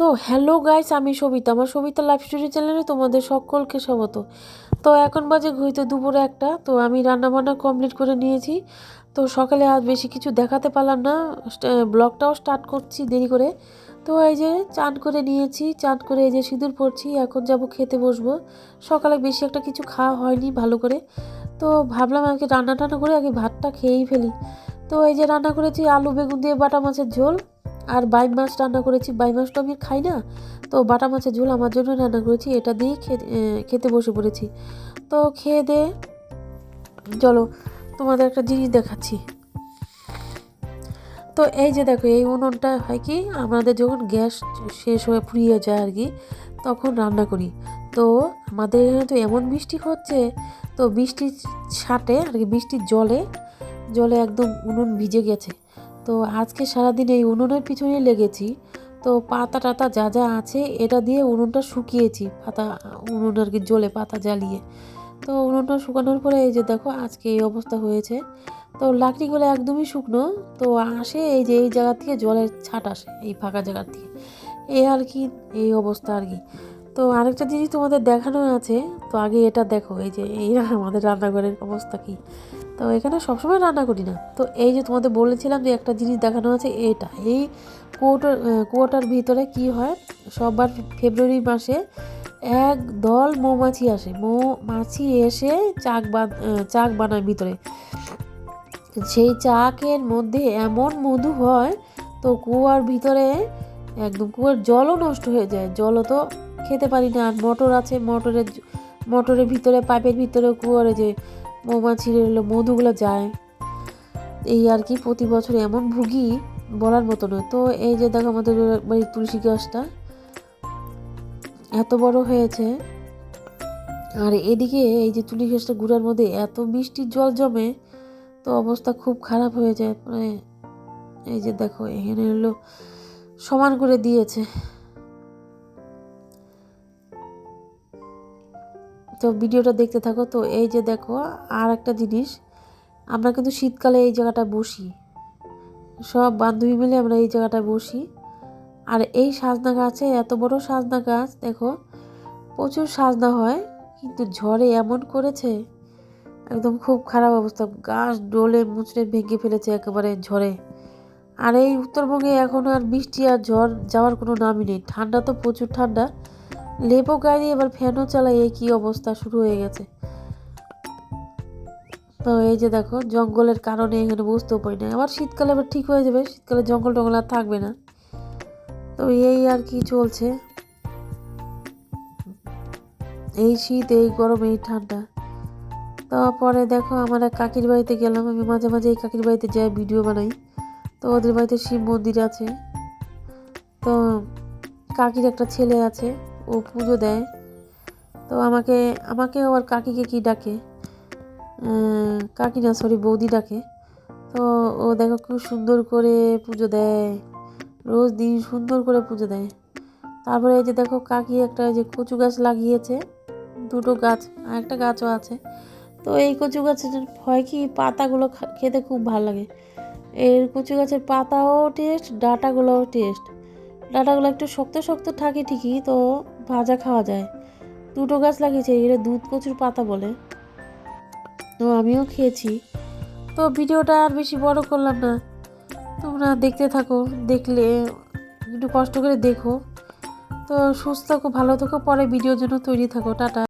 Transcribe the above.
তো hello guys, আমি সবিতা। আমার সবিতা লাইফ স্টোরি চ্যানেলে তোমাদের সকলকে স্বাগত। তো এখন বাজে ঘুরতে দুপুরে একটা। তো আমি রান্নাবান্না কমপ্লিট করে নিয়েছি। তো সকালে আজ বেশি কিছু দেখাতে পারলাম না, ব্লগটাও স্টার্ট করছি দেরি করে। তো এই যে চান করে নিয়েছি, চান করে এই যে সিঁদুর পরছি, এখন যাব খেতে বসবো। সকালে বেশি একটা কিছু খাওয়া হয়নি ভালো করে, তো ভাবলাম আগে রান্না টান্না করে আগে ভাতটা খেয়েই ফেলি। তো এই যে রান্না করেছি আলু বেগুন দিয়ে বাটা মাছের ঝোল, আর বাই মাছ রান্না করেছি। বাই মাছটা আমি খাই না, তো বাটা মাছের ঝোল আমার জন্য রান্না করেছি। এটা দিয়েই খেতে বসে পড়েছি। তো খেয়ে দিয়ে চলো তোমাদের একটা জিনিস দেখাচ্ছি। তো এই যে দেখো, এই উনুনটা হয় কি, আমাদের যখন গ্যাস শেষ হয়ে ফুরিয়ে যায় আর কি, তখন রান্না করি। তো আমাদের এখানে তো এমন বৃষ্টি হচ্ছে, তো বৃষ্টির ছাটে আর কি, বৃষ্টির জলে জলে একদম উনুন ভিজে গেছে। তো আজকে সারাদিন এই উনুনের পিছনে লেগেছি। তো পাতা টাতা যা যা আছে এটা দিয়ে উনুনটা শুকিয়েছি, পাতা উনুন আর কি, জলে পাতা জ্বালিয়ে। তো উনুনটা শুকানোর পরে এই যে দেখো আজকে এই অবস্থা হয়েছে। তো লাকড়িগুলো একদমই শুকনো। তো আসে এই যে এই জায়গা থেকে জলের ছাট আসে এই ফাঁকা জায়গার থেকে, এই আর কি, এই অবস্থা আর কি। তো আরেকটা জিনিস তোমাদের দেখানো আছে। তো আগে এটা দেখো, এই যে এই আমাদের রান্নাঘরের অবস্থা কি। তো এখানে সবসময় রান্না করি না। তো এই যে তোমাদের বলেছিলাম যে একটা জিনিস দেখানো আছে, এটা এই কুয়োটার ভিতরে কি হয়, সববার ফেব্রুয়ারি মাসে এক দল মৌমাছি আসে। মৌমাছি এসে চাক বানায় ভিতরে। সেই চাকের মধ্যে এমন মধু হয়, তো কুয়ার ভিতরে একদম কুয়ার জলও নষ্ট হয়ে যায়, জলও তো খেতে পারি না। আর মোটর আছে, মোটরের ভিতরে, পাইপের ভিতরে কুয়ারে যে মৌমাছির মধুগুলো যায়, এই আর কি। প্রতি বছর এমন ভুগি বলার মতো নয়। তো এই যে দেখো আমাদের বাড়ির তুলসী গাছটা এত বড় হয়েছে, আর এদিকে এই যে তুলসী গাছটা গুঁড়ার মধ্যে এত বৃষ্টির জল জমে, তো অবস্থা খুব খারাপ হয়ে যায়। মানে এই যে দেখো এখানে সমান করে দিয়েছে। তো ভিডিওটা দেখতে থাকো। তো এই যে দেখো আর একটা জিনিস, আমরা কিন্তু শীতকালে এই জায়গাটায় বসি, সব বান্ধবী মিলে আমরা এই জায়গাটায় বসি। আর এই সাজনা গাছে, এত বড় সাজনা গাছ দেখো, প্রচুর সাজনা হয়, কিন্তু ঝড়ে এমন করেছে, একদম খুব খারাপ অবস্থা। গাছ ডলে মুচড়ে ভেঙে ফেলেছে একেবারে ঝড়ে। আর এই উত্তরবঙ্গে এখন আর বৃষ্টি আর ঝড় যাওয়ার কোনো নামই নেই। ঠান্ডা তো প্রচুর ঠান্ডা, লেপও গায়ে দিয়ে এবার ফ্যানও চালাই, এই কী অবস্থা শুরু হয়ে গেছে। তো এই যে দেখো জঙ্গলের কারণে এখানে বুঝতেও পারি না। আবার শীতকালে আবার ঠিক হয়ে যাবে, শীতকালে জঙ্গল টঙ্গল আর থাকবে না। তো এই আর কি চলছে, এই শীত, এই গরম, এই ঠান্ডা। তারপরে দেখো আমার এক কাকির বাড়িতে গেলাম। আমি মাঝে মাঝে এই কাকির বাড়িতে যাই, ভিডিও বানাই। তো ওদের বাড়িতে শিব মন্দির আছে। তো কাকির একটা ছেলে আছে, ও পুজো দেয়। তো আমাকে আবার কাকিকে কি ডাকে, কাকি না সরি, বৌদি ডাকে। তো ও দেখো খুব সুন্দর করে পুজো দেয়, রোজ দিন সুন্দর করে পুজো দেয়। তারপরে এই যে দেখো কাকি একটা যে কচু গাছ লাগিয়েছে, দুটো গাছ, আর একটা গাছও আছে। তো এই কচু গাছের হয় কি, পাতাগুলো খেতে খুব ভালো লাগে। এর কচু গাছের পাতাও টেস্ট, ডাঁটাগুলোও টেস্ট। ডাঁটাগুলো একটু শক্ত শক্ত থাকে ঠিকই, তো ভাজা খাওয়া যায়। দুটো গাছ লাগিয়েছে, এর দুধ কচুর পাতা বলে। তো আমিও খেয়েছি। তো ভিডিওটা আর বেশি বড় করলাম না, তোমরা দেখতে থাকো, দেখলে একটু কষ্ট করে দেখো। তো সুস্থ থাকো, ভালো থাকো, পরে ভিডিওর জন্য তৈরি থাকো। টাটা।